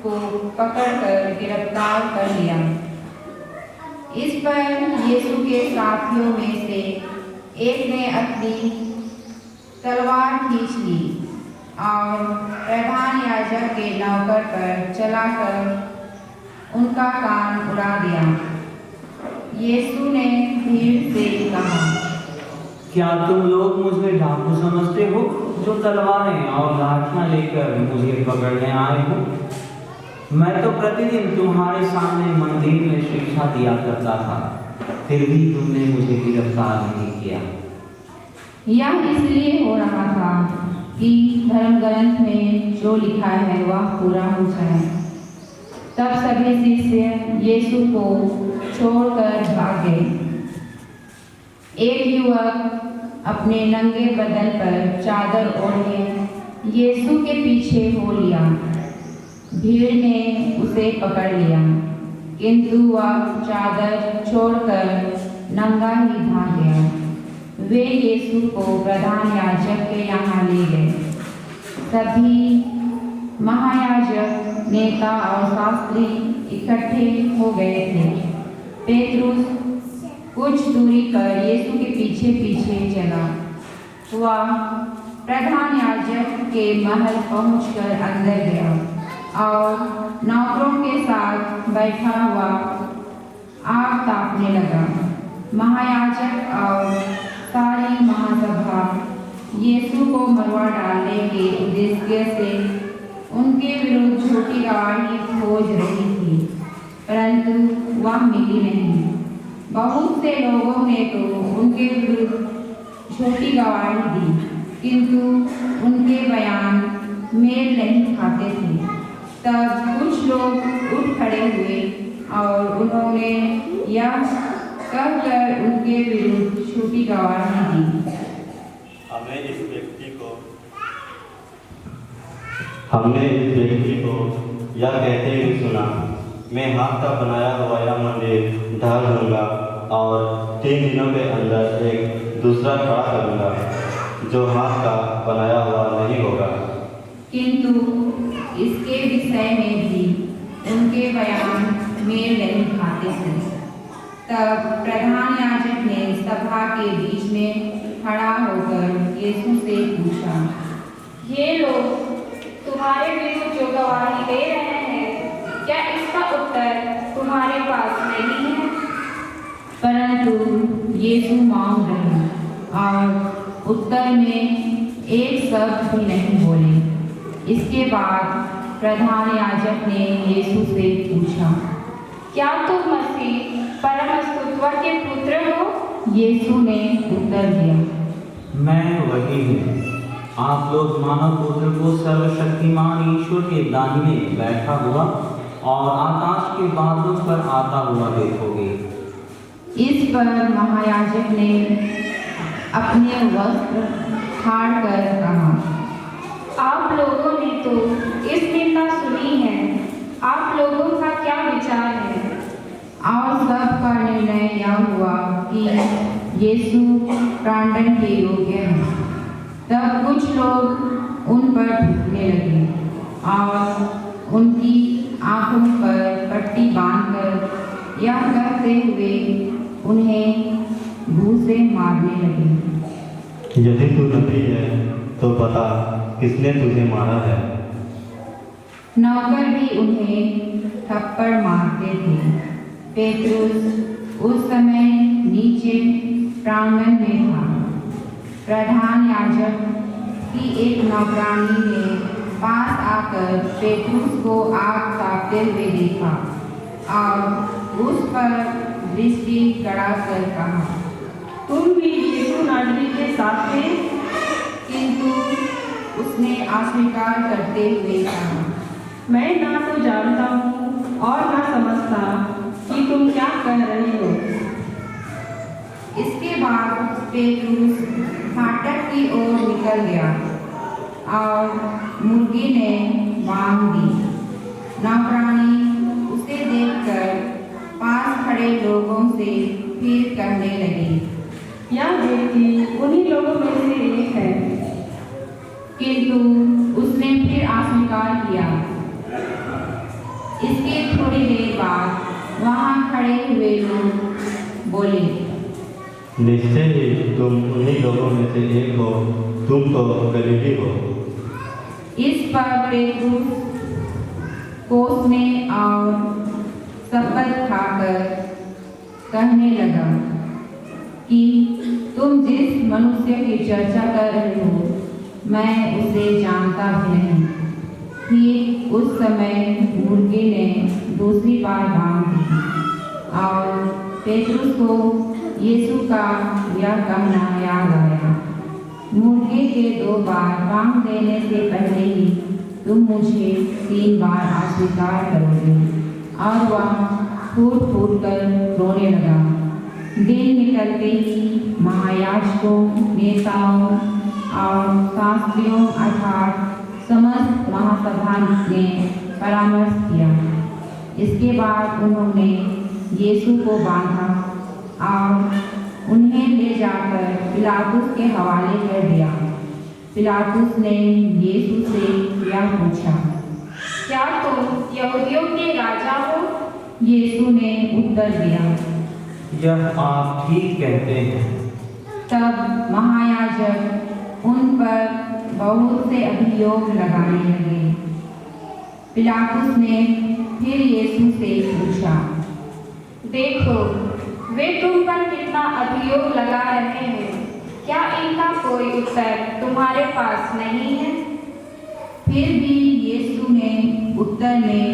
को पकड़कर गिरफ्तार कर लिया। इस पर यीशु के साथियों में से एक ने अपनी तलवार खींच ली और प्रधान याजक के नौकर पर चलाकर उनका कान उड़ा दिया। यीशु ने भीड़ से कहा, क्या तुम लोग मुझे डाकू समझते हो, जो तलवारें और लाठियां लेकर मुझे पकड़ने आए हो? मैं तो प्रतिदिन तुम्हारे सामने मंदिर में शिक्षा दिया करता था, फिर भी तुमने मुझे गिरफ्तार नहीं किया। यह इसलिए हो रहा था कि धर्म ग्रंथ में जो लिखा है वह पूरा हो जाए। तब सभी शिष्य यीशु को छोड़कर भाग गए। एक युवक अपने नंगे बदन पर चादर ओढ़े यीशु के पीछे हो लिया। भीड़ ने उसे पकड़ लिया, किंतु वह चादर छोड़कर नंगा ही भाग गया। वे यीशु को प्रधान याजक के यहाँ ले गए। सभी महायाजक, नेता और शास्त्री इकट्ठे हो गए थे। पेतरुस कुछ दूरी पर यीशु के पीछे पीछे चला। वह प्रधान याजक के महल पहुंचकर अंदर गया और नौकरों के साथ बैठा हुआ आग तापने लगा। महायाजक और सारी महासभा यीशु को मरवा डालने के उद्देश्य से उनके विरुद्ध झूठी गवाही खोज रही थी, परंतु वह मिली नहीं। बहुत से लोगों ने तो उनके विरुद्ध झूठी गवाही दी, किंतु उनके बयान मेल नहीं खाते थे। तब कुछ लोग उठ खड़े हुए और उन्होंने यह कहकर उनके विरुद्ध झूठी गवाही दी, हमने इस व्यक्ति को यह कहते हुए सुना, मैं हाथ का बनाया हुआ यह मंदिर ढा दूंगा और 3 दिनों के अंदर एक दूसरा खड़ा करूंगा, जो हाथ का बनाया हुआ नहीं होगा। किंतु इसके विषय में भी उनके बयान मेल नहीं खाते थे। तब प्रधान याजक ने सभा के बीच में खड़ा होकर यीशु से पूछा, ये लोग तुम्हारे विरुद्ध जो गवाही दे रहे हैं, क्या इसका उत्तर तुम्हारे पास नहीं है? परंतु यीशु मौन रहे और उत्तर में एक शब्द भी नहीं बोले। इसके बाद प्रधान याजक ने यीशु से पूछा, क्या तुम मसीह परमस्तुत्व के पुत्र हो? यीशु ने उत्तर दिया, मैं वही हूँ। आप लोग मानव पुत्र को सर्वशक्तिमान ईश्वर के दाहिने बैठा हुआ और आकाश के बादलों पर आता हुआ देखोगे। इस पर महायाजक ने अपने वस्त्र फाड़कर कहा, आप लोगों ने तो इस निंदा सुनी है, आप लोगों का क्या विचार है? और सबका निर्णय यह हुआ कि यीशु प्राणदंड के योग्य है। तब कुछ लोग उन पर थूकने लगे और उनकी आंखों पर पट्टी बांधकर यह कहते हुए उन्हें घूंसे मारने लगे, यदि तू नबी है तो बता, किसने तुझे मारा है? नौकर भी उन्हें थप्पड़ मारते थे। पेतरुस उस समय नीचे प्रांगण में था। प्रधान याजक की एक नौकरानी ने पास आकर पेतरुस को आग तापते हुए देखा और उस पर दृष्टि गड़ाकर कहा, तुम भी यीशु नासरी के साथ थे? किंतु उसने अस्वीकार करते हुए कहा, मैं ना तो जानता हूँ और ना समझता कि तुम क्या कह रहे हो। इसके बाद पेतरुस फाटक की ओर निकल गया और मुर्गी ने बांग दी। नौकरानी उसे देखकर पास खड़े लोगों से फिर कहने लगी, यह व्यक्ति उन्हीं लोगों में से एक है। किंतु उसने फिर अस्वीकार किया। इसके थोड़ी देर बाद वहाँ खड़े हुए लोग बोले, निश्चय ही तुम उन्हीं लोगों में से एक हो, तुम तो गलीली हो। इस पर पेट्रुस कोसने और शपथ खाकर कहने लगा कि तुम जिस मनुष्य की चर्चा कर रहे हो मैं उसे जानता भी नहीं। फिर उस समय मुर्गे ने दूसरी बार भांग दी और पेट्रुस को यीशु का यह कहना याद आया, मुर्गे के 2 बार भांग देने से पहले ही तुम मुझे 3 बार अस्वीकार करोगे। और वह फूट फूट कर रोने लगा। दिन निकलते ही महायाजकों, नेताओं और शास्त्रियों अर्थात समस्त महासभा ने परामर्श किया। इसके बाद उन्होंने यीशु को बांधा और उन्हें ले जाकर पिलातुस के हवाले कर दिया। पिलातुस ने यीशु से यह पूछा, क्या तुम यहूदियों के राजा हो? यीशु ने उत्तर दिया, यह आप ठीक कहते हैं। तब महायाजक उन पर बहुत से अभियोग लगाने लगे। पिलातुस ने फिर यीशु से पूछा, देखो वे तुम पर कितना अभियोग लगा रहे हैं, क्या इनका कोई उत्तर तुम्हारे पास नहीं है? फिर भी यीशु ने उत्तर में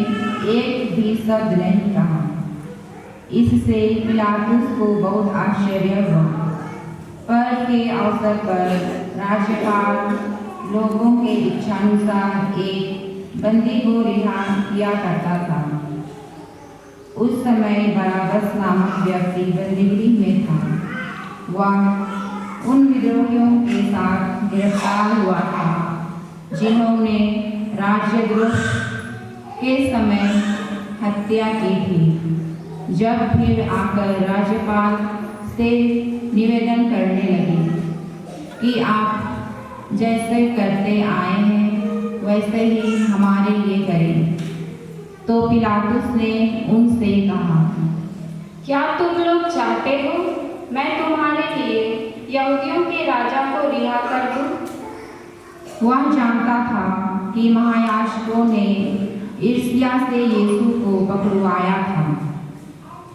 एक भी शब्द नहीं कहा। इससे पिलातुस को बहुत आश्चर्य हुआ। पर्व के अवसर पर राज्यपाल लोगों के इच्छानुसार एक बंदी को रिहा किया करता था। उस समय बराबस नामक व्यक्ति बंदीगृह में था। वह उन विद्रोहियों के साथ गिरफ्तार हुआ था जिन्होंने राज्यद्रोह के समय हत्या की थी। जब फिर आकर राज्यपाल से निवेदन करने लगे कि आप जैसे करते आए हैं वैसे ही हमारे लिए करें, तो पिलातुस ने उनसे कहा, क्या तुम लोग चाहते हो मैं तुम्हारे लिए यहूदियों के राजा को रिहा कर दूं? वह जानता था कि महायाजकों ने ईर्ष्या से यीशु को पकड़वाया था,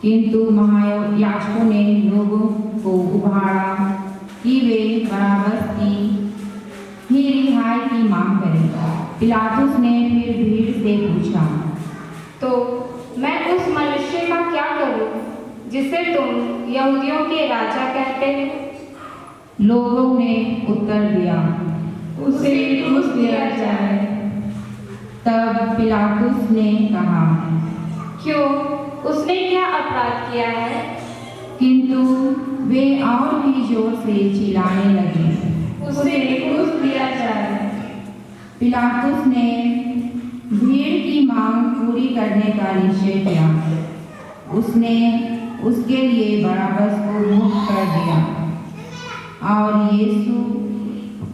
किंतु महायाजकों ने लोगों को उभारा कि वे बराबस की ही रिहाई की मांग करें। पिलातुस ने फिर भीड़ से पूछा, तो मैं उस मनुष्य का क्या करूं जिसे तुम यहूदियों के राजा कहते हो? लोगों ने उत्तर दिया, उसे क्रूस दिया जाए। तब पिलातुस ने कहा, क्यों, उसने क्या अपराध किया है? किंतु वे और भी जोर से चिल्लाने लगे, उसे क्रूस दिया जाए। पिलातुस ने भीड़ की मांग पूरी करने का निश्चय किया। उसने उसके लिए बराबस को मुक्त कर दिया और यीशु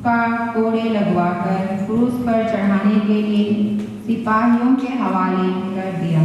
का कोड़े लगवाकर क्रूस पर चढ़ाने के लिए सिपाहियों के हवाले कर दिया।